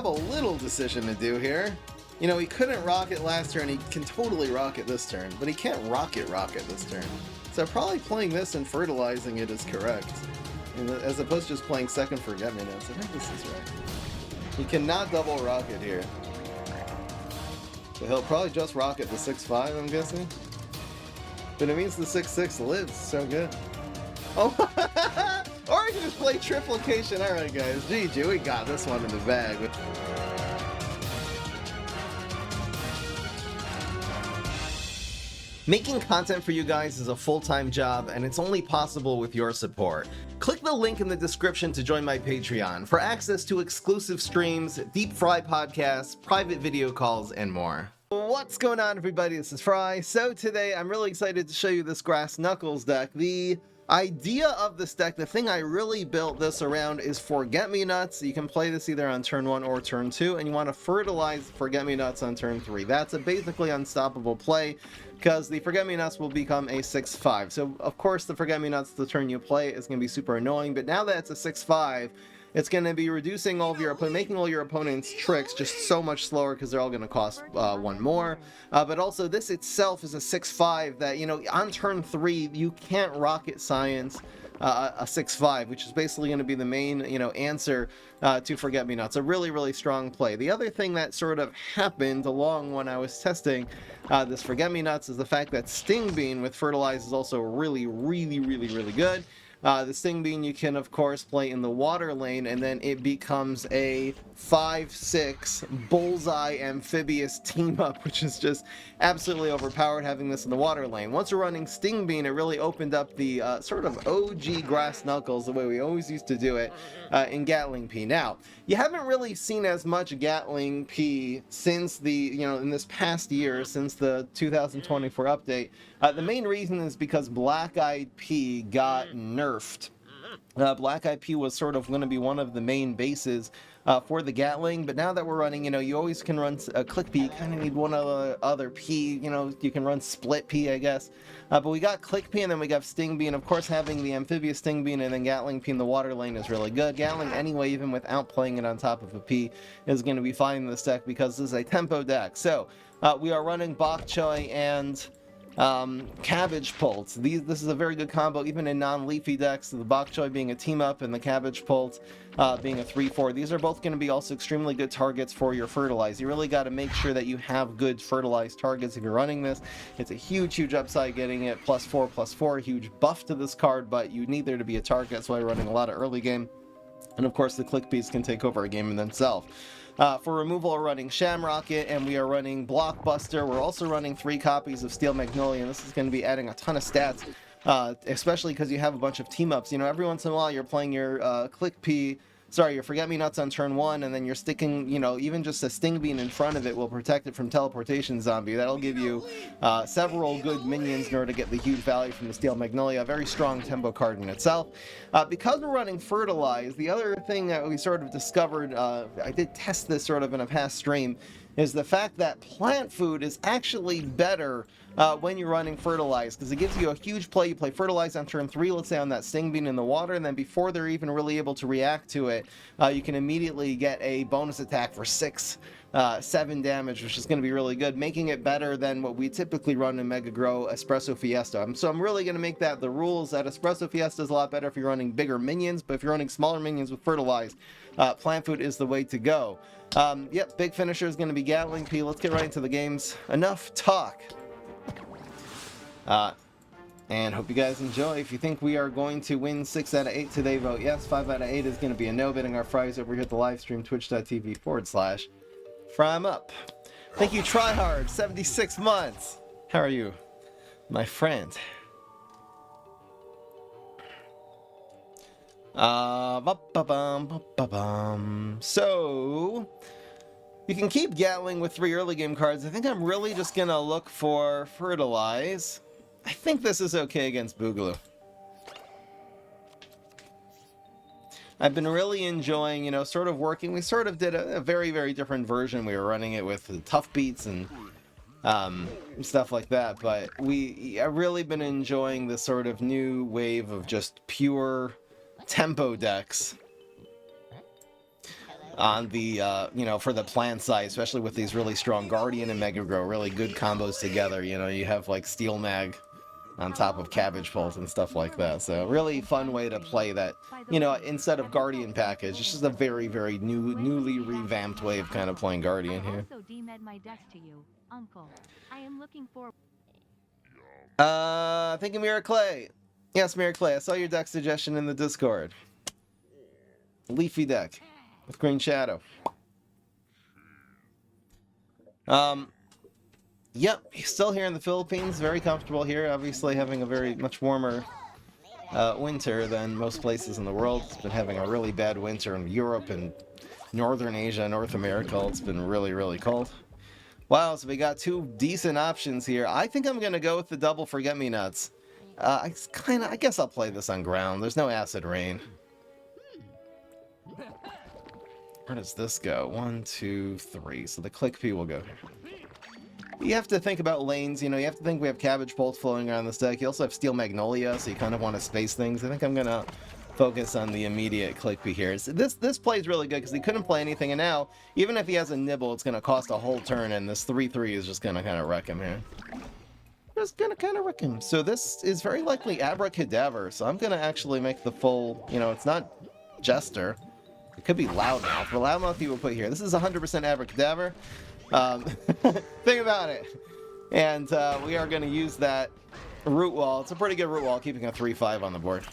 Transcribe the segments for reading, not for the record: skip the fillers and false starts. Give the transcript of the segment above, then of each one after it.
have a little decision to do here. You know, he couldn't rocket last turn, he can totally rocket this turn, but he can't rocket this turn. So probably playing this and fertilizing it is correct, as opposed to just playing second Forget-Me-Nots. I think this is right. He cannot double rocket here. So he'll probably just rocket the 6-5, I'm guessing. But it means the 6-6 lives, so good. Oh, or I can just play triplication. Alright guys, GG, we got this one in the bag. Making content for you guys is a full-time job, and it's only possible with your support. Click the link in the description to join my Patreon for access to exclusive streams, deep fry podcasts, private video calls, and more. What's going on, everybody? This is Fry. So today I'm really excited to show you this Grass Knuckles deck. The idea of this deck, the thing I really built this around, is Forget-Me-Nots. You can play this either on turn 1 or turn 2, and you want to fertilize Forget-Me-Nots on turn 3. That's a basically unstoppable play, because the Forget-Me-Nots will become a 6-5. So, of course, the Forget-Me-Nots, the turn you play, is going to be super annoying, but now that it's a 6-5, it's going to be reducing all of your making all your opponent's tricks just so much slower, because they're all going to cost 1 more. But also, this itself is a 6-5 that, you know, on turn 3, you can't rocket science a 6-5, which is basically going to be the main, you know, answer to Forget-Me-Nots. A really, really strong play. The other thing that sort of happened along when I was testing this Forget-Me-Nots is the fact that Sting Bean with Fertilize is also really, really, really, really good. The Sting Bean you can, of course, play in the water lane, and then it becomes a 5-6 bullseye amphibious team-up, which is just absolutely overpowered having this in the water lane. Once we're running Sting Bean, it really opened up the sort of OG Grass Knuckles, the way we always used to do it, in Gatling P. Now, you haven't really seen as much Gatling P since the, you know, in this past year, since the 2024 update. The main reason is because Black Eyed P got nerfed. Black Eyed P was sort of going to be one of the main bases for the Gatling, but now that we're running, you know, you always can run a Click P. You kind of need one other P, you know, you can run Split P, I guess. But we got Click P, and then we got Sting Bean. Of course, having the Amphibious Sting Bean and then Gatling P in the water lane is really good. Gatling, anyway, even without playing it on top of a P, is going to be fine in this deck because this is a tempo deck. So, we are running Bok Choy and Cabbage Pult. This is a very good combo even in non-leafy decks, the Bok Choy being a team-up and the Cabbage Pult being a 3-4. These are both going to be also extremely good targets for your Fertilize. You really got to make sure that you have good Fertilize targets if you're running this. It's a huge, huge upside getting it +4/+4, huge buff to this card, but you need there to be a target. That's why we're running a lot of early game. And of course the Click Ps can take over a game in themselves. For removal, we're running Shamrocket, and we are running Blockbuster. We're also running 3 copies of Steel Magnolia, and this is going to be adding a ton of stats, especially because you have a bunch of team-ups. You know, every once in a while you're playing your your Forget-Me-Nots on turn 1, and then you're sticking, you know, even just a Sting Bean in front of it will protect it from Teleportation Zombie. That'll give you several good minions in order to get the huge value from the Steel Magnolia. A very strong tempo card in itself. Because we're running Fertilize, the other thing that we sort of discovered, I did test this sort of in a past stream, is the fact that plant food is actually better when you're running Fertilize, because it gives you a huge play. You play Fertilize on turn 3, let's say on that Sting Bean in the water, and then before they're even really able to react to it, you can immediately get a bonus attack for 6-7 damage, which is going to be really good, making it better than what we typically run in Mega Grow Espresso Fiesta. So I'm really going to make that the rules, that Espresso Fiesta is a lot better if you're running bigger minions, but if you're running smaller minions with Fertilize, plant food is the way to go. Yep, big finisher is going to be Gatling P. Let's get right into the games. Enough talk. And hope you guys enjoy. If you think we are going to win 6 out of 8 today, vote yes. 5 out of 8 is going to be a no. Bidding our fries over here at the live stream, twitch.tv/FryEmUp. Thank you, Tryhard, 76 months. How are you, my friend? So you can keep Gatling with 3 early game cards. I think I'm really just gonna look for Fertilize. I think this is okay against Boogaloo. I've been really enjoying, you know, sort of working. We sort of did a very, very different version. We were running it with tough beats and stuff like that, but I've really been enjoying this sort of new wave of just pure tempo decks. on the, you know, for the plant side, especially with these really strong Guardian and Mega Grow, really good combos together. You know, you have like Steel Mag on top of Cabbage Pulse and stuff like that. So really fun way to play that, you know, instead of Guardian package. It's just a very, very newly revamped way of kind of playing Guardian here. Thank you, Mira Clay. Yes, Mira Clay, I saw your deck suggestion in the Discord. Leafy deck with Green Shadow. Yep, he's still here in the Philippines, very comfortable here, obviously having a very much warmer winter than most places in the world. It's been having a really bad winter in Europe and Northern Asia, North America. It's been really, really cold. Wow, so we got two decent options here. I think I'm going to go with the double Forget-Me-Nuts. I guess I'll play this on ground. There's no Acid Rain. Where does this go? 1, 2, 3. So the Click P will go here. You have to think about lanes, you know, you have to think we have Cabbage Pulse flowing around this deck. You also have Steel Magnolia, so you kind of want to space things. I think I'm going to focus on the immediate Click P here. So this plays really good because he couldn't play anything, and now, even if he has a Nibble, it's going to cost a whole turn, and this 3-3 is just going to kind of wreck him here. Just going to kind of wreck him. So this is very likely Abracadaver, so I'm going to actually make the full, you know, it's not Jester. It could be Loudmouth. For Loudmouth, he will put here. This is 100% Abracadaver. Think about it. And we are going to use that Root Wall. It's a pretty good Root Wall, keeping a 3-5 on the board.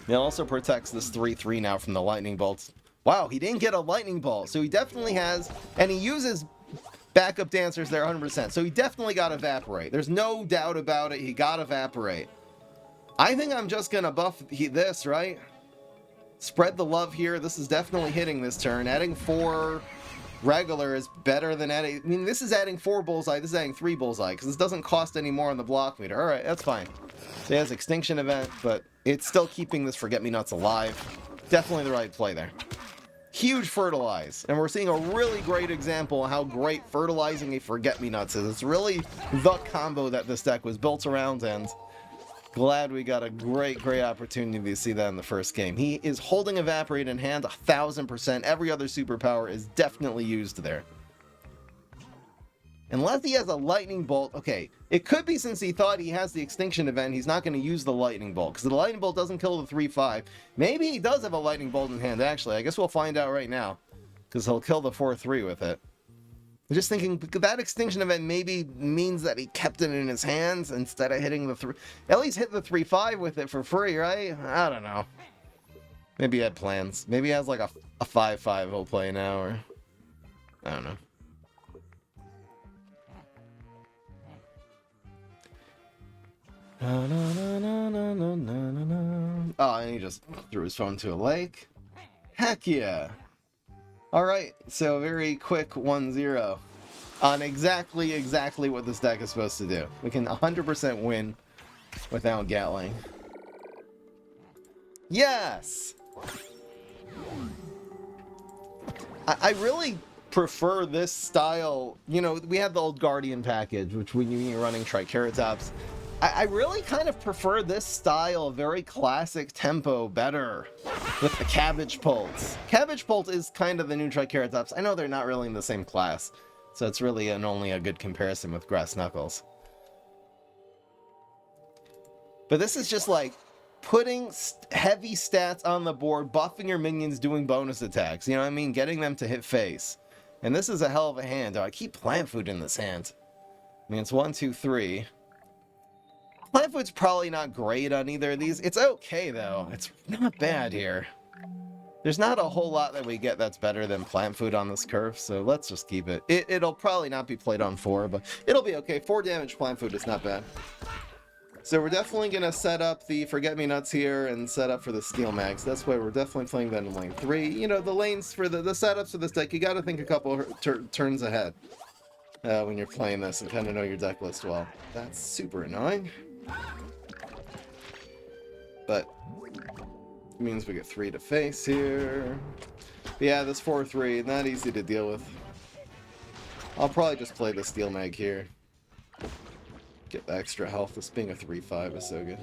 It also protects this 3-3 now from the Lightning Bolts. Wow, he didn't get a Lightning Bolt, so he definitely has, and he uses backup dancers there 100%, so he definitely got Evaporate. There's no doubt about it, he got Evaporate. I think I'm just going to buff this, right? Spread the love here. This is definitely hitting this turn. Adding 4 regular is better than adding... I mean, this is adding 4 bullseye. This is adding 3 bullseye, because this doesn't cost any more on the block meter. Alright, that's fine. So it has Extinction Event, but it's still keeping this Forget-Me-Nuts alive. Definitely the right play there. Huge Fertilize. And we're seeing a really great example of how great fertilizing a Forget-Me-Nuts is. It's really the combo that this deck was built around, and glad we got a great opportunity to see that in the first game. He is holding Evaporate in hand 1000%. Every other superpower is definitely used there. Unless he has a Lightning Bolt. Okay, it could be since he thought he has the Extinction Event, he's not going to use the Lightning Bolt, because the Lightning Bolt doesn't kill the 3-5. Maybe he does have a Lightning Bolt in hand, actually. I guess we'll find out right now, because he'll kill the 4-3 with it. I'm just thinking, that Extinction Event maybe means that he kept it in his hands instead of hitting the 3... At least hit the 3-5 with it for free, right? I don't know. Maybe he had plans. Maybe he has like a 5-5 he'll play now, or... I don't know. Oh, and he just threw his phone to a lake. Heck yeah. Alright, so very quick 1-0 on exactly what this deck is supposed to do. We can 100% win without Gatling. Yes! I really prefer this style. You know, we had the old Guardian package, which we were running Triceratops. I really kind of prefer this style, very classic tempo, better with the Cabbage Pulse. Cabbage Pulse is kind of the new Triceratops. I know they're not really in the same class, so it's really only a good comparison with Grass Knuckles. But this is just like putting heavy stats on the board, buffing your minions, doing bonus attacks. You know what I mean? Getting them to hit face. And this is a hell of a hand. Oh, I keep Plant Food in this hand. I mean, it's 1, 2, 3. Plant Food's probably not great on either of these. It's okay, though. It's not bad here. There's not a whole lot that we get that's better than Plant Food on this curve, so let's just keep it. It'll probably not be played on 4, but it'll be okay. 4 damage Plant Food is not bad. So we're definitely going to set up the Forget-Me-Nuts here and set up for the Steel Mags. That's why we're definitely playing that in lane 3. You know, the lanes for the setups for this deck, you got to think a couple turns ahead when you're playing this and kind of know your deck list well. That's super annoying. But it means we get 3 to face here. But yeah, this 4-3, not easy to deal with. I'll probably just play the Steel Mag here. Get the extra health. This being a 3-5 is so good.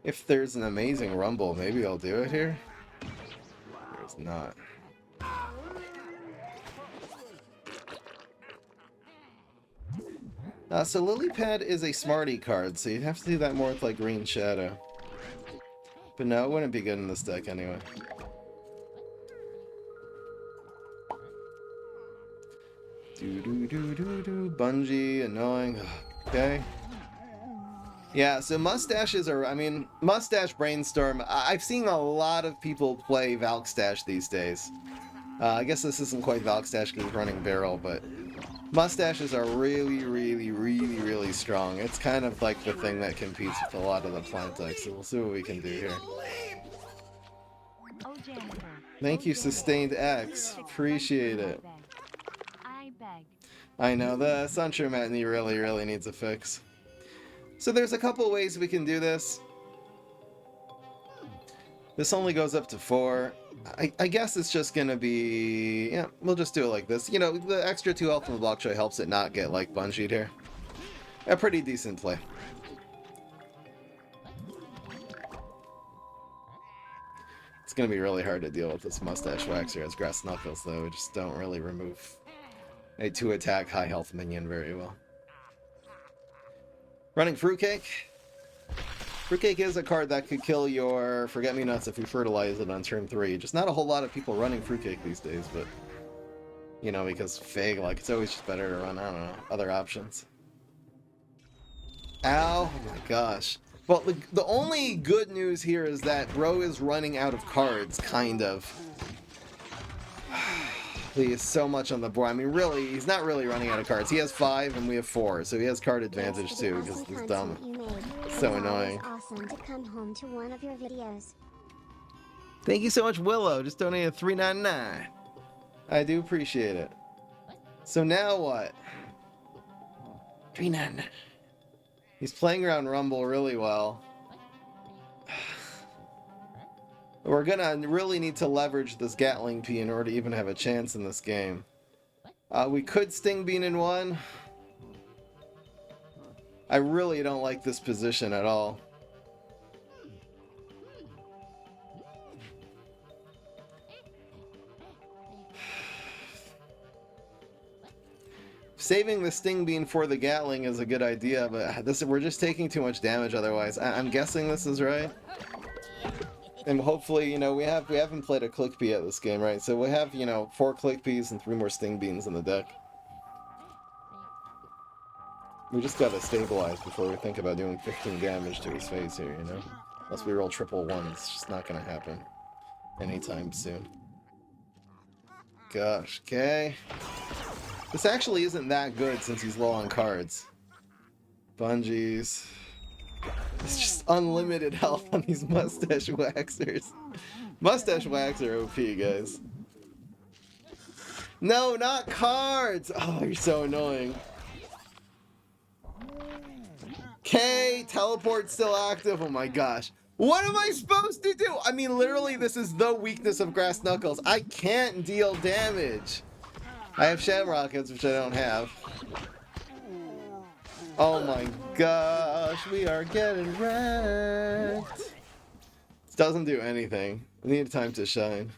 If there's an amazing rumble, maybe I'll do it here. There's not. So Lily Pad is a smarty card, so you'd have to do that more with like Green Shadow. But no, it wouldn't be good in this deck anyway. Bungie, annoying. Okay. Yeah, so mustaches are, I mean, Mustache Brainstorm, I've seen a lot of people play Valkstash these days. I guess this isn't quite Valkstash because it's running Barrel, but mustaches are really strong. It's kind of like the thing that competes with a lot of the plant decks, so we'll see what we can do here. Thank you, Sustained X. Appreciate it. I know, the Sunshine Matinee really needs a fix. So there's a couple ways we can do this. This only goes up to 4. I guess it's just gonna be... yeah, we'll just do it like this. You know, the extra 2 health from the block tray helps it not get, like, bungeed here. A pretty decent play. It's gonna be really hard to deal with this Mustache Waxer as Grass Knuckles, though. We just don't really remove a 2-attack high health minion very well. Running Fruitcake. Fruitcake is a card that could kill your Forget-Me-Nots if you fertilize it on turn 3. Just not a whole lot of people running Fruitcake these days, but... you know, because Fig, like, it's always just better to run, I don't know, other options. Ow! Oh my gosh. Well, the only good news here is that Bro is running out of cards, kind of. He is so much on the board. I mean, really, he's not really running out of cards. He has 5 and we have 4, so he has card advantage too, because he's dumb. So annoying. Awesome to come home to one of your videos. Thank you so much, Willow. Just donated $3.99. I do appreciate it. So now what? $3.99. He's playing around Rumble really well. We're gonna really need to leverage this Gatling P in order to even have a chance in this game. We could Sting Bean in 1. I really don't like this position at all. Saving the Sting Bean for the Gatling is a good idea, but we're just taking too much damage otherwise. I'm guessing this is right. And hopefully, you know, we haven't played a Click Pea at this game, right? So we have, you know, 4 Click Peas and 3 more Sting Beans in the deck. We just gotta stabilize before we think about doing 15 damage to his face here, you know? Unless we roll triple 1, it's just not gonna happen anytime soon. Gosh, okay. This actually isn't that good since he's low on cards. Bungees. It's just unlimited health on these Mustache Waxers. Mustache Waxer OP, guys. No, not cards! Oh, you're so annoying. Okay, teleport's still active. Oh my gosh. What am I supposed to do? I mean, literally, this is the weakness of Grass Knuckles. I can't deal damage. I have Shamrockets, which I don't have. Oh my gosh, we are getting wrecked. This doesn't do anything. We need time to shine.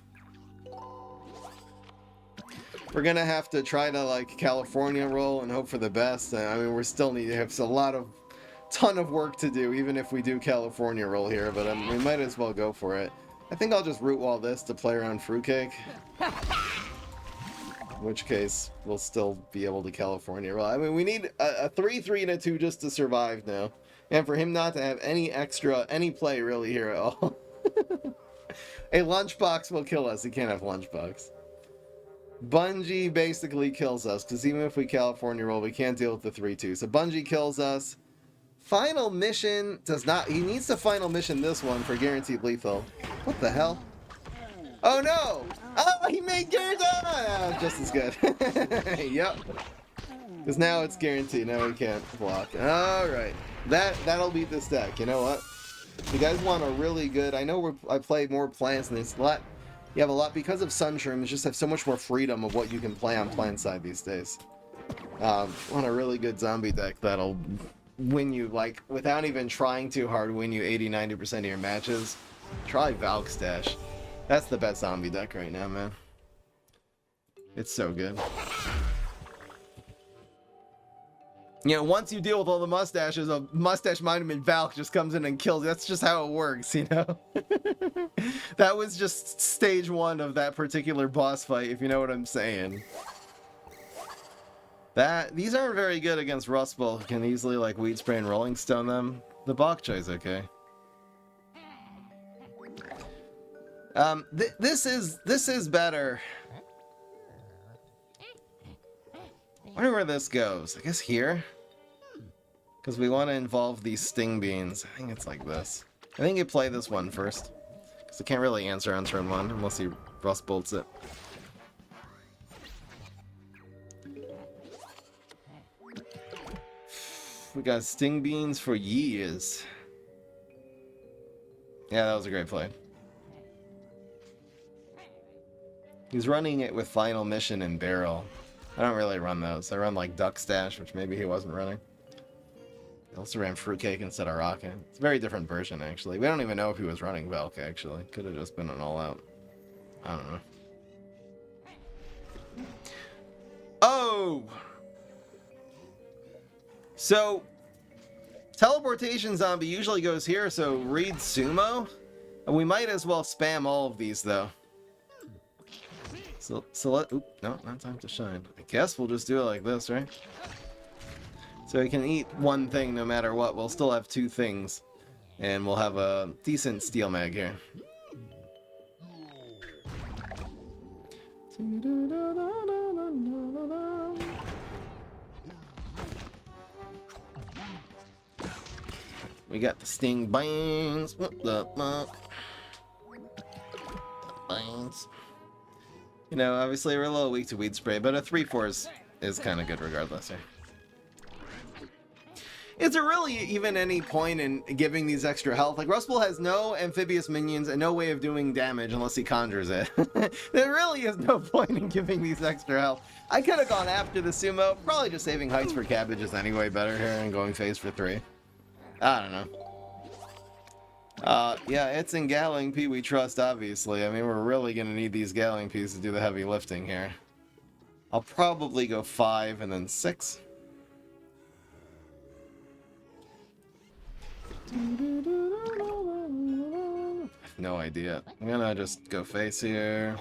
We're gonna have to try to, like, California roll and hope for the best. I mean, we're still need to have a ton of work to do, even if we do California roll here, but we might as well go for it. I think I'll just root wall this to play around Fruitcake. In which case, we'll still be able to California roll. I mean, we need a 3-3 and a 2 just to survive now. And for him not to have any play really here at all. A Lunchbox will kill us. He can't have Lunchbox. Bungie basically kills us, because even if we California roll, we can't deal with the 3-2. So Bungie kills us. Final mission does not... He needs to final mission this one for guaranteed lethal. What the hell? Oh no! Oh, he made guaranteed... Oh, just as good. Yep. Because now it's guaranteed. Now we can't block. Alright. That'll beat this deck. You know what? If you guys want a really good... I know I play more plants and it's a lot... You have a lot... Because of Sunshrooms, you just have so much more freedom of what you can play on plant side these days. Want a really good zombie deck that'll win you, like, without even trying too hard, win you 80-90% of your matches. Try Valk Stash. That's the best zombie deck right now, man. It's so good. You know, once you deal with all the mustaches, a mustache monument Valk just comes in and kills you. That's just how it works, you know? That was just stage 1 of that particular boss fight, if you know what I'm saying. These aren't very good against Rust Bowl, who can easily, like, Weed Spray and Rolling Stone them. The Bok Choi's okay. This is better. I wonder where this goes. I guess here? Because we want to involve these Sting Beans. I think it's like this. I think you play this one first. Because it can't really answer on turn 1 unless he Rust Bolts it. We got Sting Beans for years. Yeah, that was a great play. He's running it with Final Mission and Barrel. I don't really run those. I run like Duck Stash, which maybe he wasn't running. I also ran Fruitcake instead of Rocket. It's a very different version, actually. We don't even know if he was running Valk, actually. Could have just been an all-out. I don't know. Oh! So, Teleportation Zombie usually goes here, so read Sumo. And we might as well spam all of these, though. So let... Oop, no, not time to shine. I guess we'll just do it like this, right? So we can eat one thing no matter what. We'll still have 2 things. And we'll have a decent Steel Mag here. We got the Sting Beans. What the fuck? Beans. You know, obviously we're a little weak to Weed Spray, but a 3/4 is kind of good regardless here. Is there really even any point in giving these extra health? Like, Rust Bowl has no amphibious minions and no way of doing damage unless he conjures it. There really is no point in giving these extra health. I could have gone after the Sumo, probably just saving heights for cabbages anyway better here and going phase for 3. I don't know. Yeah, it's in Galling P we trust, obviously. I mean, we're really going to need these Galling Ps to do the heavy lifting here. I'll probably go 5 and then 6. I have no idea. I'm gonna just go face here.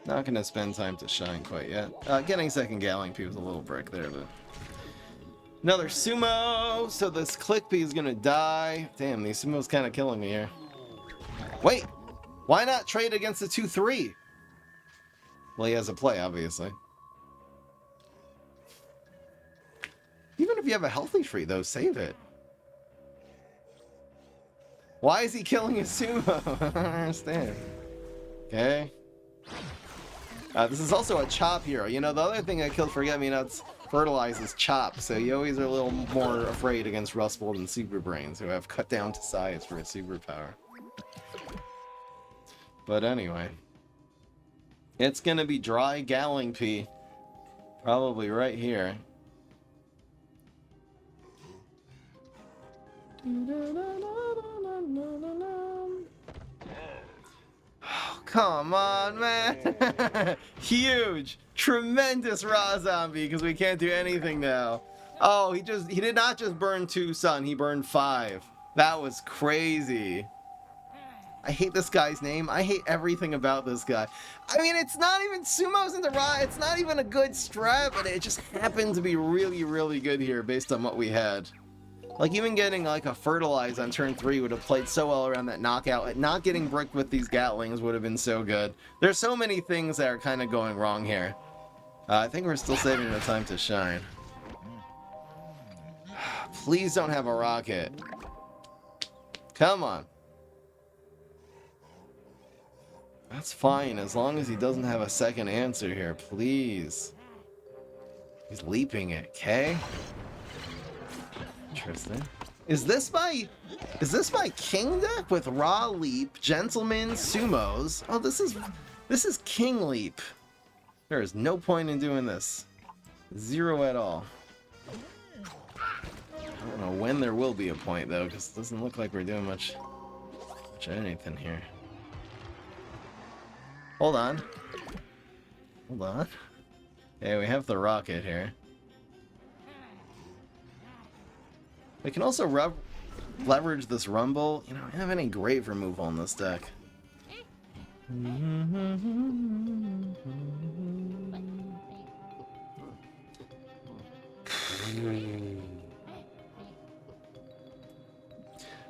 Not gonna spend time to shine quite yet. Getting second Galling P was a little brick there, but... Another Sumo! So this Click P is gonna die. Damn, these Sumos kinda killing me here. Wait! Why not trade against the 2-3? Well, he has a play, obviously. Even if you have a healthy tree, though, save it. Why is he killing a Sumo? I don't understand. Okay. This is also a chop hero. You know, the other thing that killed Forget-Me-Nuts Fertilize is chop, so you always are a little more afraid against Rust Bowl and Super Brains, who have cut down to size for a superpower. But anyway. It's gonna be dry Galling P. Probably right here. Oh, come on, man. Huge, tremendous raw zombie because we can't do anything now. Oh, he did not just burn 2 sun, he burned 5. That was crazy. I hate this guy's name. I hate everything about this guy. I mean, it's not even Sumos into Ra. It's not even a good strat, but it just happened to be really, really good here based on what we had. Like, even getting, like, a Fertilize on turn 3 would have played so well around that knockout. Not getting bricked with these Gatlings would have been so good. There's so many things that are kind of going wrong here. I think we're still saving the time to shine. Please don't have a rocket. Come on. That's fine, as long as he doesn't have a second answer here, please. He's leaping it, okay? Interesting. Is this my king deck with raw leap, gentleman, sumos? Oh, this is king leap. There is no point in doing this. Zero at all. I don't know when there will be a point, though, because it doesn't look like we're doing much anything here. Hold on. Hold on. Okay, we have the rocket here. We can also leverage this rumble. You know, I don't have any grave removal in this deck.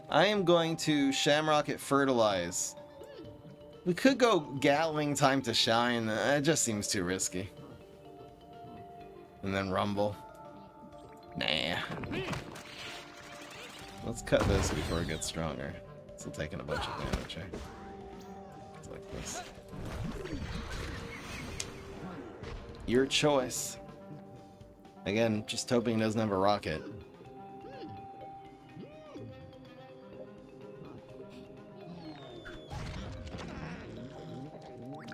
I am going to Shamrock at Fertilize. We could go Gatling Time to Shine. It just seems too risky. And then Rumble. Nah. Let's cut this before it gets stronger. Still taking a bunch of damage here. It's like this. Your choice. Again, just hoping it doesn't have a rocket.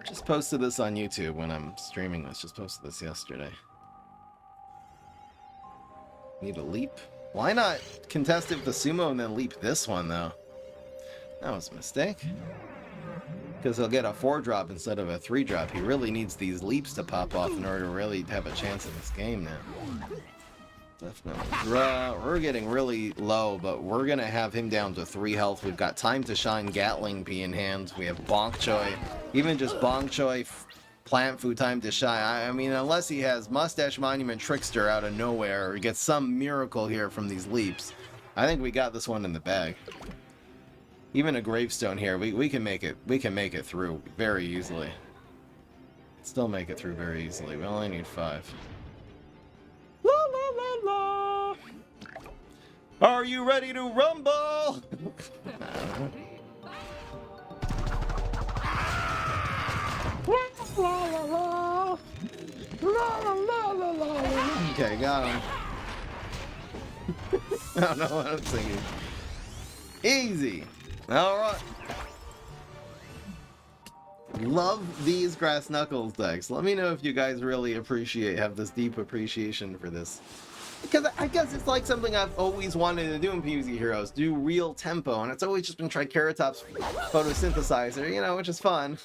Just posted this on YouTube when I'm streaming this. Just posted this yesterday. Need a leap? Why not contest it with the sumo and then leap this one, though? That was a mistake. Because he'll get a 4-drop instead of a 3-drop. He really needs these leaps to pop off in order to really have a chance in this game now. Definitely. We're getting really low, but we're going to have him down to 3 health. We've got Time to Shine, Gatling Pea in hand. We have Bonk Choi. Even just Bonk Choi, Plant Food, Time to Shine. I mean, unless he has Mustache Monument Trickster out of nowhere, or gets some miracle here from these leaps, I think we got this one in the bag. Even a Gravestone here, we can make it through very easily. Still make it through very easily. We only need 5. La la la la. Are you ready to rumble? Okay, got him. I don't know what I'm thinking. Easy. Alright. Love these Grass Knuckles decks. Let me know if you guys really have this deep appreciation for this. Because I guess it's like something I've always wanted to do in PvZ Heroes. Do real tempo. And it's always just been Triceratops Photosynthesizer, you know, which is fun.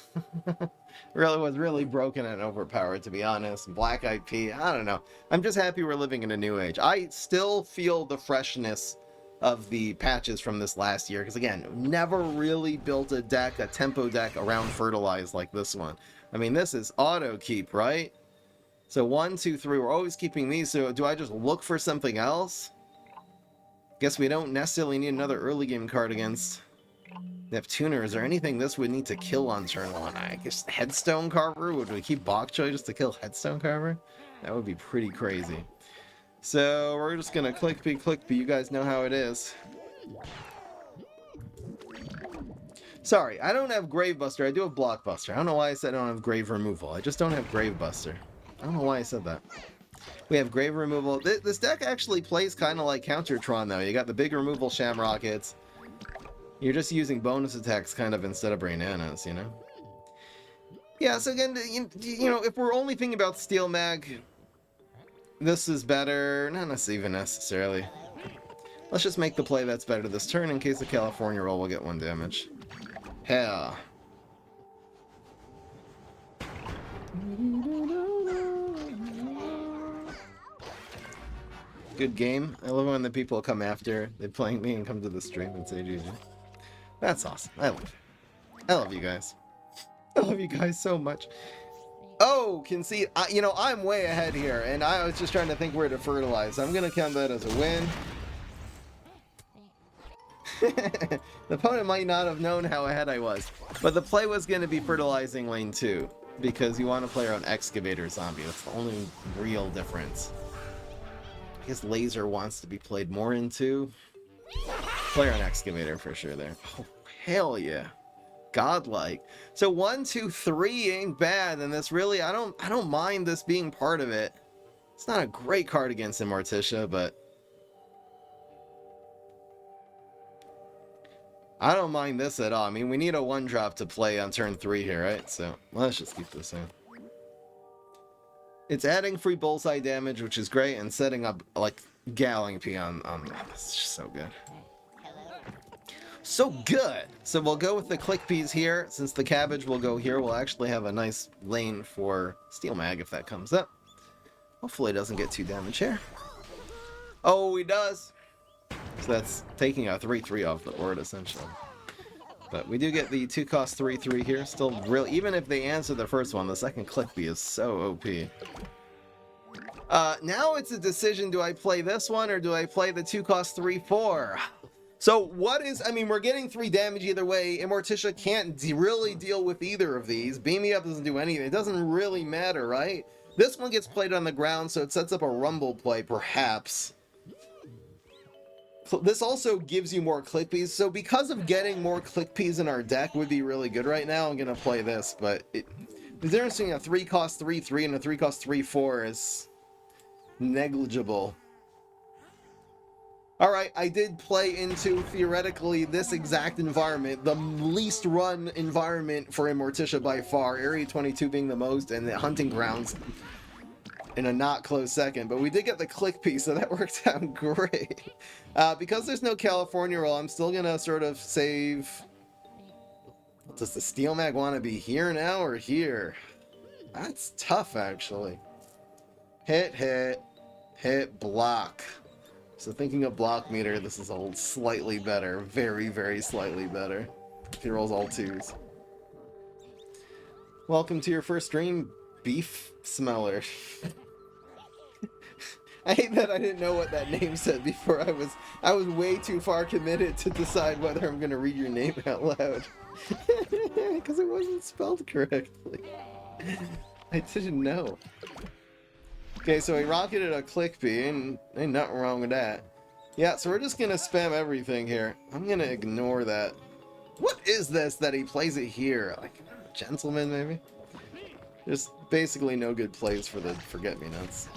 Really was really broken and overpowered, to be honest. Black Eyed Pea, I don't know. I'm just happy we're living in a new age. I still feel the freshness of the patches from this last year, because again, never really built a tempo deck around Fertilize like this one. I mean, this is auto keep, right? So 1, 2, 3, we're always keeping these, so do I just look for something else? Guess we don't necessarily need another early game card against Neptuner. Is there anything this would need to kill on turn 1? I guess Headstone Carver? Would we keep Bok Choy just to kill Headstone Carver? That would be pretty crazy. So we're just gonna click B. You guys know how it is. Sorry, I don't have Gravebuster. I do have Blockbuster. I don't know why I said I don't have Grave Removal. I just don't have Gravebuster. I don't know why I said that. We have Grave Removal. This deck actually plays kind of like Countertron, though. You got the big removal Shamrockets. You're just using bonus attacks kind of instead of Brainanas, you know? Yeah, so again, you know, if we're only thinking about Steel Mag, this is better. Not even necessarily. Let's just make the play that's better this turn in case the California roll will get 1 damage. Hell. Good game. I love when the people come after they playing me and come to the stream and say GG. That's awesome. I love it. I love you guys. I love you guys so much. Oh, Concede. You know, I'm way ahead here, and I was just trying to think where to Fertilize. I'm going to count that as a win. The opponent might not have known how ahead I was, but the play was going to be Fertilizing lane 2, because you want to play around Excavator Zombie. That's the only real difference. I guess Laser wants to be played more into. Play on Excavator for sure there. Oh, hell yeah. Godlike. So 1, 2, 3 ain't bad, and this really, I don't mind this being part of it. It's not a great card against Immorticia, but I don't mind this at all. I mean, we need a 1-drop to play on turn 3 here, right? So let's just keep this in. It's adding free bullseye damage, which is great, and setting up, like, Gallopy on this is just so good. So good! So we'll go with the click peas here. Since the cabbage will go here, we'll actually have a nice lane for Steel Mag if that comes up. Hopefully it doesn't get too damaged here. Oh, he does! So that's taking a 3-3 off the board, essentially. But we do get the 2-cost 3-3 here. Still real, even if they answer the first one, the second click bee is so OP. Now it's a decision, do I play this one or do I play the 2-cost 3-4? So what is, I mean, we're getting 3 damage either way. Immorticia can't really deal with either of these. Beam Me Up doesn't do anything. It doesn't really matter, right? This one gets played on the ground, so it sets up a rumble play, perhaps. This also gives you more click peas, so because of getting more click peas in our deck would be really good right now, I'm going to play this, but the difference between a 3-cost 3-3 and a 3-cost 3-4 is negligible. Alright, I did play into, theoretically, this exact environment, the least run environment for Immorticia by far, Area 22 being the most, and the Hunting Grounds in a not close second, but we did get the click piece, so that worked out great. Because there's no California roll, I'm still gonna sort of save... Does the Steel Mag want to be here now or here? That's tough, actually. Hit, hit, hit, block. So thinking of block meter, this is a slightly better, very, very slightly better. If he rolls all 2s. Welcome to your first stream, Beef Smeller. I hate that I didn't know what that name said before. I was way too far committed to decide whether I'm gonna read your name out loud. Because it wasn't spelled correctly. I didn't know. Okay, so he rocketed a click bee, and ain't nothing wrong with that. Yeah, so we're just gonna spam everything here. I'm gonna ignore that. What is this that he plays it here? Like, Gentleman, maybe? There's basically no good plays for the Forget-Me-Nuts.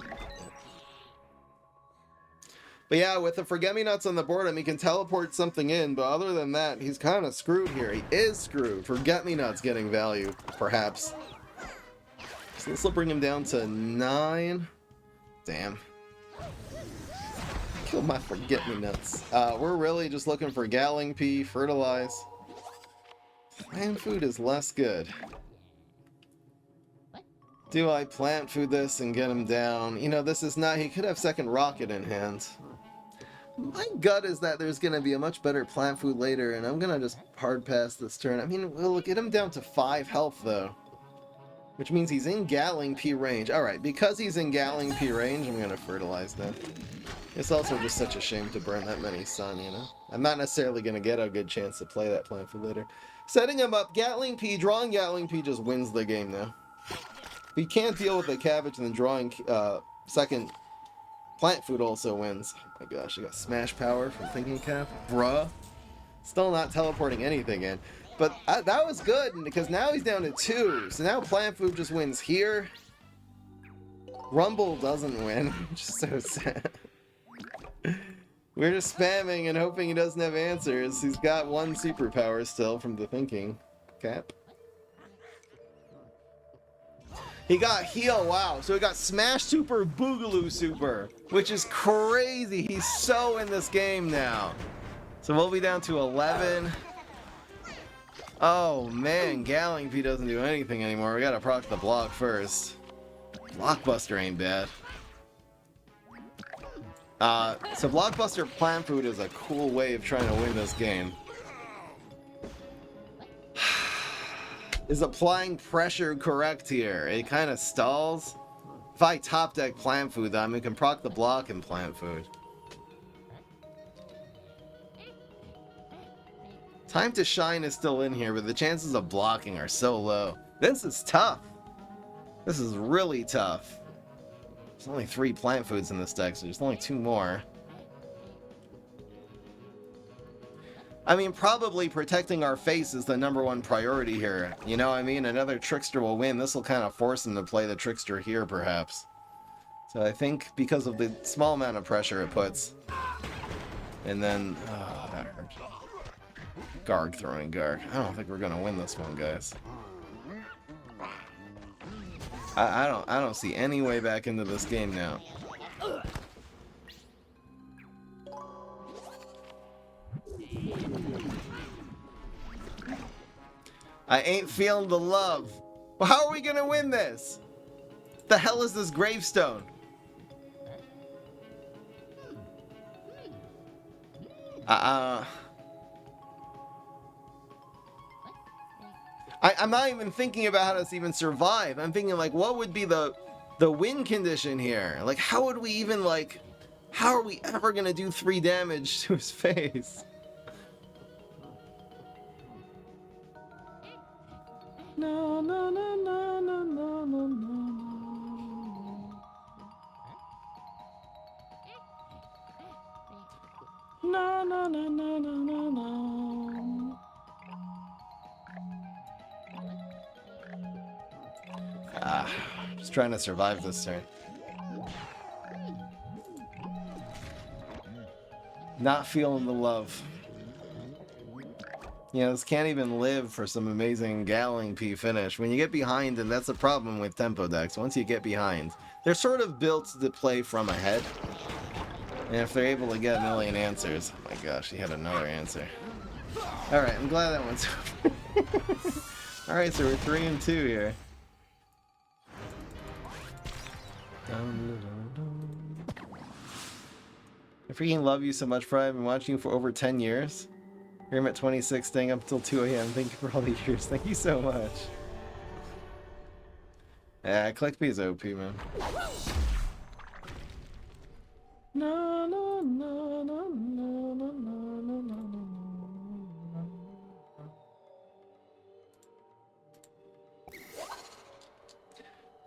But yeah, with the Forget-Me-Nuts on the board, I mean, he can teleport something in, but other than that, he's kind of screwed here. He is screwed. Forget-Me-Nuts getting value, perhaps. So this will bring him down to 9. Damn. Kill my Forget-Me-Nuts. We're really just looking for Gallopy, Fertilize. Plant food is less good. Do I plant food this and get him down? You know, this is not... He could have second rocket in hand. My gut is that there's going to be a much better plant food later, and I'm going to just hard pass this turn. I mean, we'll get him down to 5 health, though. Which means he's in Gallopy range. Alright, because he's in Gallopy range, I'm going to Fertilize that. It's also just such a shame to burn that many sun, you know? I'm not necessarily going to get a good chance to play that plant food later. Setting him up, Gallopy, drawing Gallopy just wins the game now. If he can't deal with the cabbage, then drawing second plant food also wins. Oh my gosh, I got smash power from Thinking Cap. Bruh. Still not teleporting anything in. But that was good, because now he's down to 2. So now plant food just wins here. Rumble doesn't win, which is so sad. We're just spamming and hoping he doesn't have answers. He's got 1 superpower still from the Thinking Cap. He got heal, wow. So he got Smash Super, Boogaloo Super, which is crazy. He's so in this game now. So we'll be down to 11. Oh man, Gallopy doesn't do anything anymore. We gotta proc the block first. Blockbuster ain't bad. So Blockbuster Plant Food is a cool way of trying to win this game. Is applying pressure correct here? It kind of stalls. If I top deck Plant Food, then we can proc the block and Plant Food. Time to Shine is still in here, but the chances of blocking are so low. This is tough. This is really tough. There's only 3 plant foods in this deck, so there's only 2 more. I mean, probably protecting our face is the #1 priority here. You know what I mean? Another Trickster will win. This will kind of force him to play the Trickster here, perhaps. So I think because of the small amount of pressure it puts. And then... Oh, that hurt. Garg throwing Garg. I don't think we're going to win this one, guys. I don't see any way back into this game now. I ain't feeling the love. Well, how are we gonna win this? The hell is this gravestone? I'm not even thinking about how to even survive. I'm thinking like, what would be the win condition here? Like, how would we even like, how are we ever gonna do 3 damage to his face? No, no, no, no, no, no, no, no. No, no, no, no, no, no, no. Just trying to survive this turn. Not feeling the love. You know, this can't even live for some amazing Galling P finish. When you get behind, and that's the problem with tempo decks, once you get behind, they're sort of built to play from ahead. And if they're able to get a million answers... Oh my gosh, he had another answer. Alright, I'm glad that one's over. Alright, so we're 3 and 2 here. I freaking love you so much, Fry. I've been watching you for over 10 years. Here I'm at 26, staying up until 2 a.m. Thank you for all the years. Thank you so much. Yeah, Click B is OP, man. No, no, no, no, no, no, no, no, no.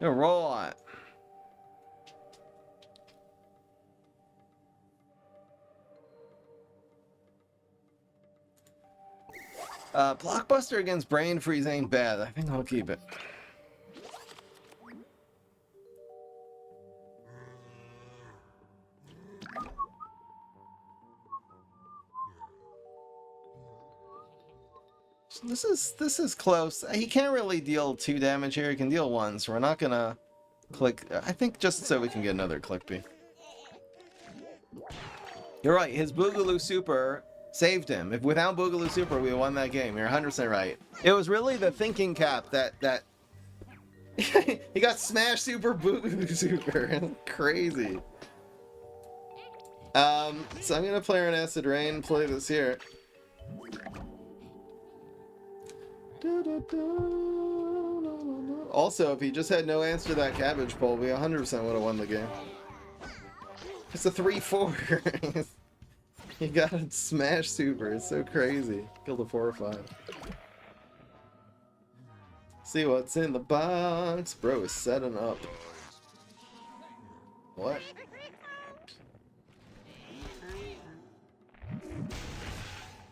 No, roll on it. Blockbuster against Brain Freeze ain't bad. I think I'll keep it. This is close. He can't really deal 2 damage here. He can deal 1, so we're not gonna click. I think just so we can get another Click B. You're right. His Boogaloo Super saved him. If without Boogaloo Super, we won that game. You're 100% right. It was really the thinking cap that he got Smash Super Boogaloo Super. Crazy. So I'm gonna play an Acid Rain. Play this here. Also, if he just had no answer to that cabbage pole, we 100% would have won the game. It's a 3-4. He got a Smash Super. It's so crazy. Killed a 4 or 5. See what's in the box. Bro is setting up. What?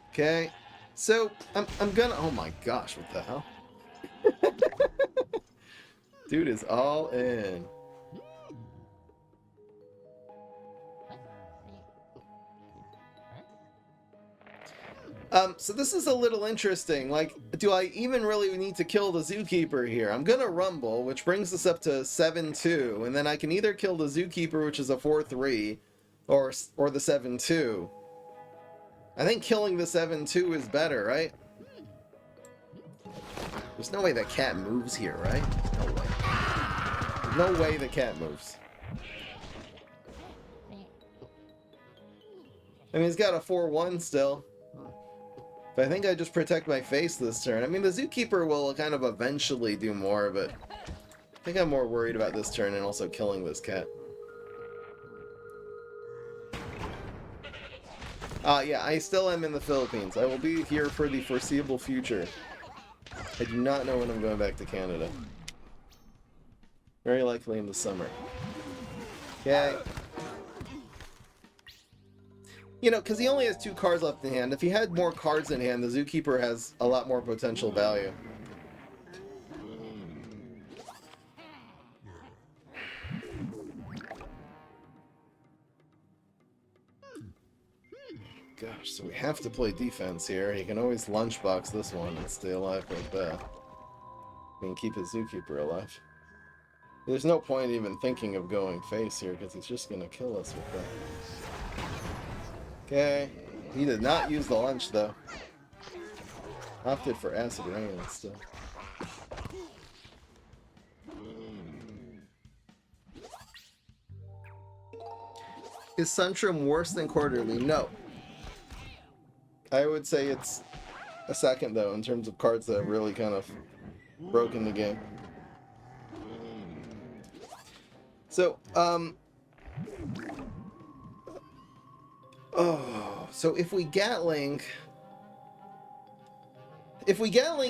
Okay. So, I'm gonna... Oh my gosh, what the hell? Dude is all in. So this is a little interesting. Like, do I even really need to kill the Zookeeper here? I'm gonna Rumble, which brings us up to 7-2, and then I can either kill the Zookeeper, which is a 4-3, or the 7-2. I think killing the 7-2 is better, right? There's no way that cat moves here, right? No way. There's no way the cat moves. I mean, he's got a 4-1 still. But I think I just protect my face this turn. I mean, the Zookeeper will kind of eventually do more, but I think I'm more worried about this turn and also killing this cat. Yeah, I still am in the Philippines. I will be here for the foreseeable future. I do not know when I'm going back to Canada. Very likely in the summer. Okay. You know, because he only has 2 cards left in hand. If he had more cards in hand, the Zookeeper has a lot more potential value. Gosh, so we have to play defense here. He can always lunchbox this one and stay alive like that. We can keep his Zookeeper alive. There's no point even thinking of going face here, because he's just gonna kill us with that. Okay. He did not use the lunch, though. Opted for acid rain instead. Is Suntrum worse than Quarterly? No. I would say it's a second, though, in terms of cards that have really kind of broken the game. So, so if we Gatling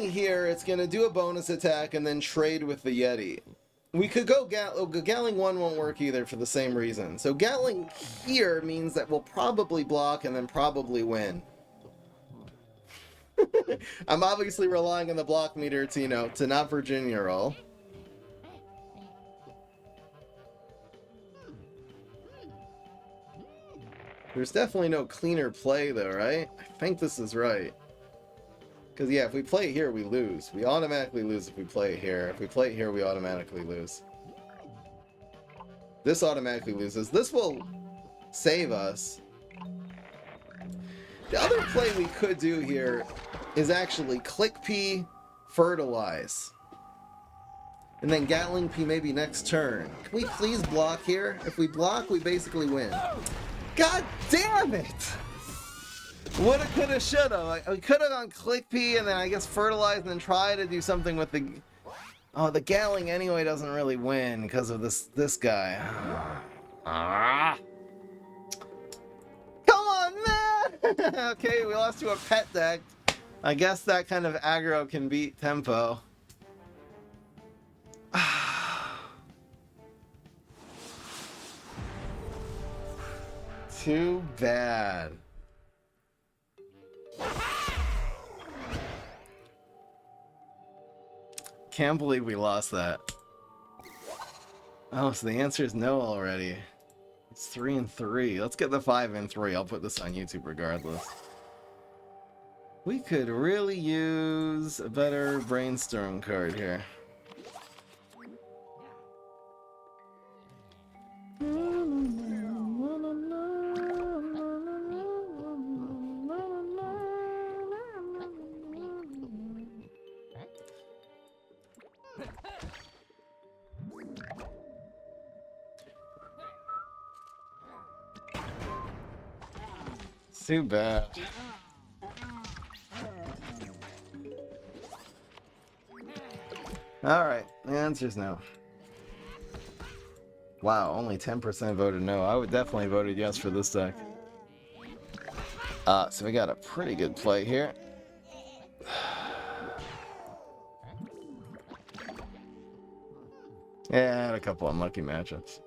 here, it's gonna do a bonus attack and then trade with the Yeti. We could go Gatling 1 won't work either for the same reason. So Gatling here means that we'll probably block and then probably win. I'm obviously relying on the block meter to, you know, to not Virginia roll. There's definitely no cleaner play though, right? I think this is right. Because, yeah, if we play it here, we lose. We automatically lose if we play it here. If we play it here, we automatically lose. This automatically loses. This will save us. The other play we could do here is actually click P, Fertilize. And then Gatling P maybe next turn. Can we please block here? If we block, we basically win. God damn it! Woulda, coulda, shoulda. We could have gone click P and then I guess Fertilize and then try to do something with the... Oh, the Gatling anyway doesn't really win because of this guy. Ah. Come on, man! Okay, we lost to a pet deck. I guess that kind of aggro can beat tempo. Too bad. Can't believe we lost that. Oh, so the answer is no already. It's 3 and 3. Let's get the 5 and 3. I'll put this on YouTube regardless. We could really use a better brainstorm card here. Too bad. Alright, the answer's no. Wow, only 10% voted no. I would definitely voted yes for this deck. So we got a pretty good play here. Yeah, I had a couple unlucky matchups.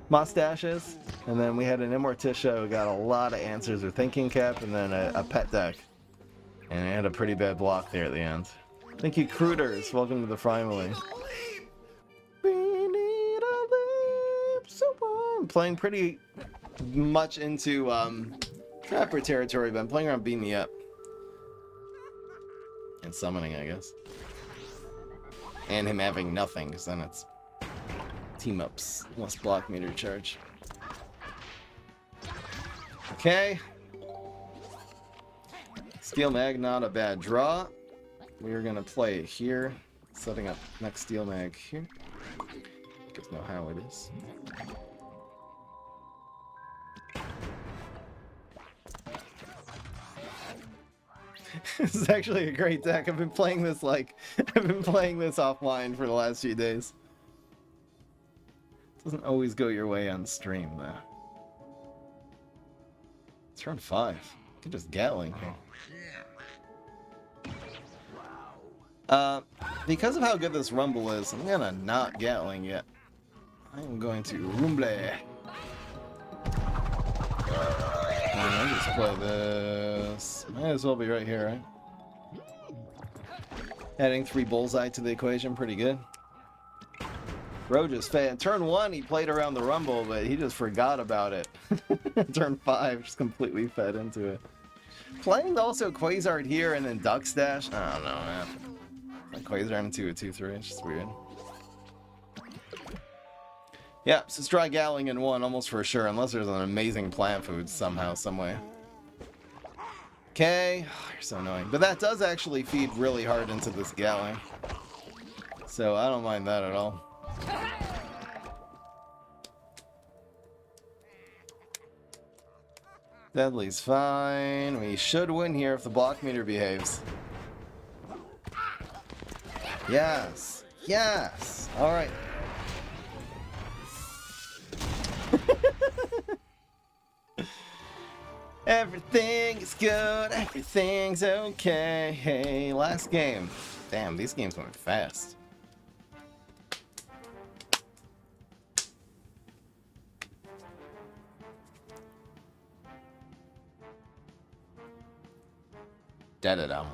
Mustaches, and then we had an Immorticia who got a lot of answers with Thinking Cap, and then a pet deck. And it had a pretty bad block there at the end. Thank you, Crooters. Welcome to the family. We need a leap, so I'm playing pretty much into Trapper territory, but I'm playing around Beam Me Up. And summoning, I guess. And him having nothing, because then it's team ups, less block meter charge. Okay. Steel Mag, not a bad draw. We are going to play it here, setting up next Steel Mag here. You guys know how it is. This is actually a great deck. I've been playing this offline for the last few days. Doesn't always go your way on stream, though. It's turn 5. You can just Gatling here. Because of how good this Rumble is, I'm gonna not Gatling yet. I'm going to Rumble. I'll just play this. Might as well be right here, right? Adding 3 Bullseye to the equation, pretty good. Bro just fed. Turn 1, he played around the Rumble, but he just forgot about it. Turn 5, just completely fed into it. Playing also Quasar here and then Duck Stash. I don't know, man. Like Quasar into a 2-3, it's just weird. Yeah, so let's try Galling in one, almost for sure, unless there's an amazing plant food somehow, someway. Okay, oh, you're so annoying. But that does actually feed really hard into this Galling. So I don't mind that at all. Deadly's fine. We should win here if the block meter behaves. Yes. Yes. All right. Everything's good. Everything's okay. Hey, last game. Damn, these games went fast. Da-da-dum.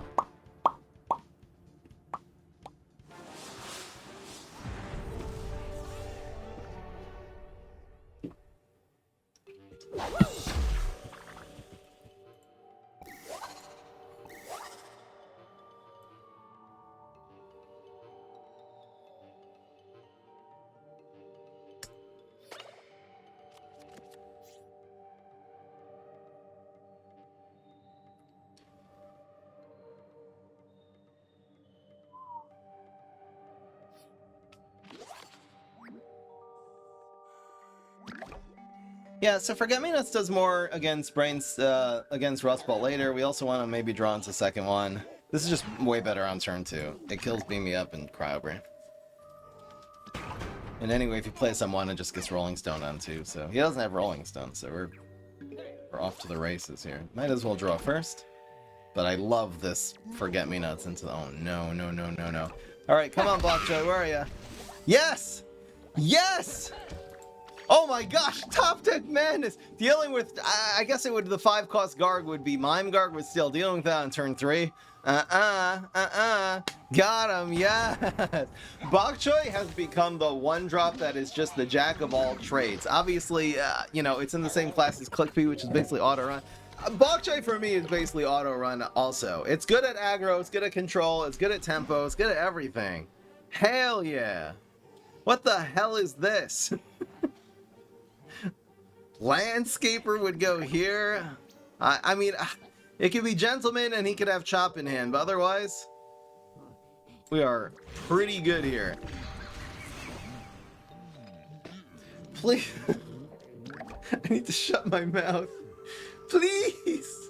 Yeah, so Forget-Me-Nots does more against against Rust Ball later. We also want to maybe draw into second one. This is just way better on turn 2. It kills Beam Me Up and Cryo Brain. And anyway, if you play someone, it just gets Rolling Stone on 2. So he doesn't have Rolling Stone, so we're off to the races here. Might as well draw first. But I love this Forget-Me-Nots into the... Oh, no, no, no, no, no. All right, come on, Bokchoy, where are you? Yes! Yes! Oh my gosh, top deck madness! Dealing with, I guess it would, the 5-cost Garg would be Mime Garg, but still dealing with that on turn 3. Got him, yes! Bokchoy has become the one drop that is just the jack of all trades. Obviously, you know, it's in the same class as Clickbee, which is basically auto run. Bokchoy for me is basically auto run also. It's good at aggro, it's good at control, it's good at tempo, it's good at everything. Hell yeah! What the hell is this? Landscaper would go here. I mean, it could be Gentleman and he could have Chop in hand, but otherwise, we are pretty good here. Please. I need to shut my mouth. Please.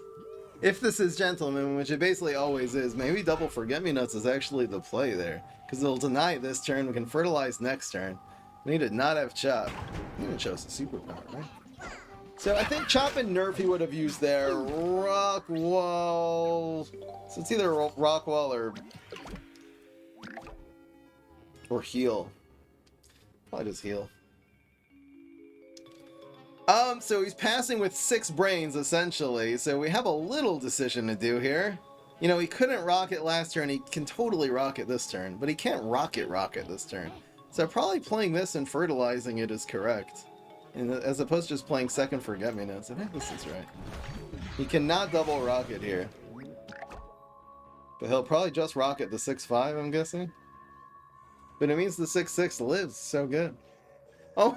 If this is Gentleman, which it basically always is, maybe double Forget-Me-Nuts is actually the play there. Because it'll deny it this turn, we can Fertilize next turn. We need to not have Chop. He even chose the superpower, right? So I think Chop and Nerf he would have used there. Rockwall. So it's either Rockwall or Heal. Probably just Heal. So he's passing with 6 brains essentially. So we have a little decision to do here. You know, he couldn't rocket last turn. He can totally rocket this turn, but he can't rocket this turn. So probably playing this and fertilizing it is correct. And as opposed to just playing second Forget-Me-Nots. I think this is right. He cannot double rocket here. But he'll probably just rocket the 6-5, I'm guessing. But it means the 6-6 lives. So good. Oh,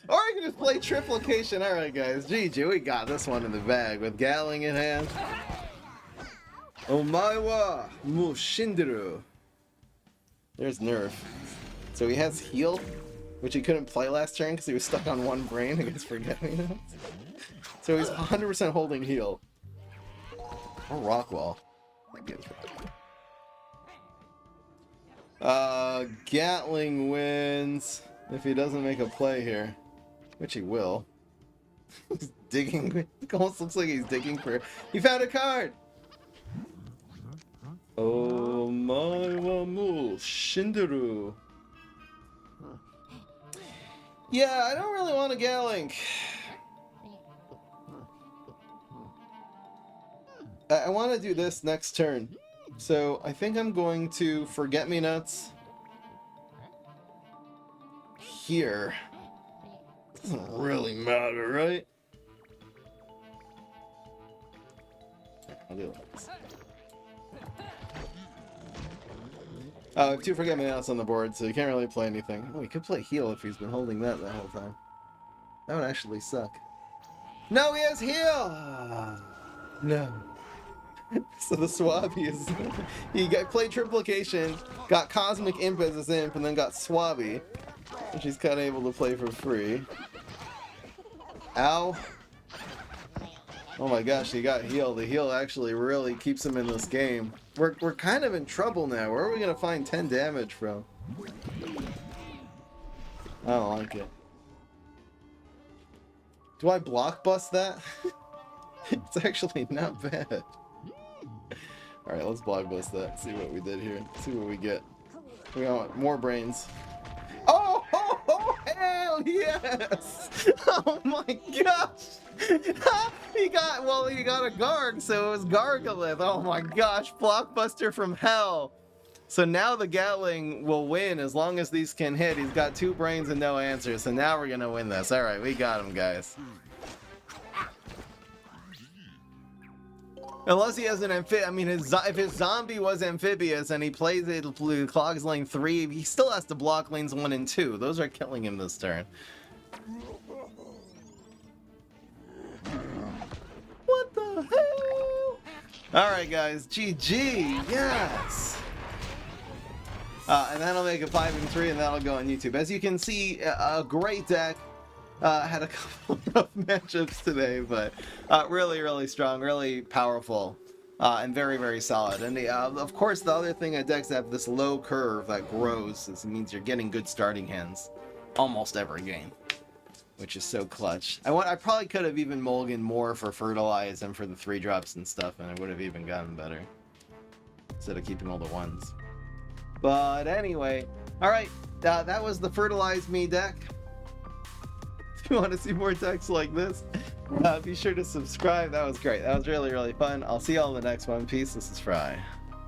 or I can just play Triplication. Alright, guys. GG, we got this one in the bag with Galling in hand. Omae wa Mushinderu. There's Nerf. So he has Heal, which he couldn't play last turn because he was stuck on 1 brain against Forget-Me-Nots. So he's 100% holding Heal. Or Rockwall. Gatling wins if he doesn't make a play here, which he will. He's digging. It almost looks like he's digging for... He found a card! Oh my wamu Shinderu. Yeah, I don't really want a Galink. I want to do this next turn. So I think I'm going to Forget-Me-Nuts here. Doesn't really matter, right? I'll do this. Two Forget-Me-Nots on the board, so you can't really play anything. Oh, he could play heal if he's been holding that the whole time. That would actually suck. No, he has heal! No. So the Swabby is... he played Triplication, got Cosmic Imp as his imp, and then got Swabby, which he's kind of able to play for free. Ow. Oh my gosh, he got healed. The heal actually really keeps him in this game. We're kind of in trouble now. Where are we going to find 10 damage from? I don't like it. Do I block bust that? It's actually not bad. Alright, let's block bust that. See what we did here. See what we get. We want more brains. Oh, hell yes! Oh my gosh! he got a Garg, so it was Gargalith. Oh my gosh, Blockbuster from hell. So now the Gatling will win as long as these can hit. He's got 2 brains and no answers, so now we're gonna win this. Alright, we got him, guys. Unless he has an amphib, I mean, if his zombie was amphibious and he plays it clogs lane 3, he still has to block lanes 1 and 2. Those are killing him this turn. What the hell? Alright, guys, GG, yes! And that'll make it 5 and 3, and that'll go on YouTube. As you can see, a great deck. Had a couple of rough matchups today, but really, really strong, really powerful, and very, very solid. And of course, the other thing at decks have this low curve that grows. This means you're getting good starting hands almost every game, which is so clutch. I probably could have even mulliganed more for Fertilize and for the 3-drops and stuff, and it would have even gotten better instead of keeping all the 1s. But anyway, all right, that was the Fertilize Me deck. If you want to see more decks like this, be sure to subscribe. That was great. That was really, really fun. I'll see y'all in the next one. Peace. This is Fry.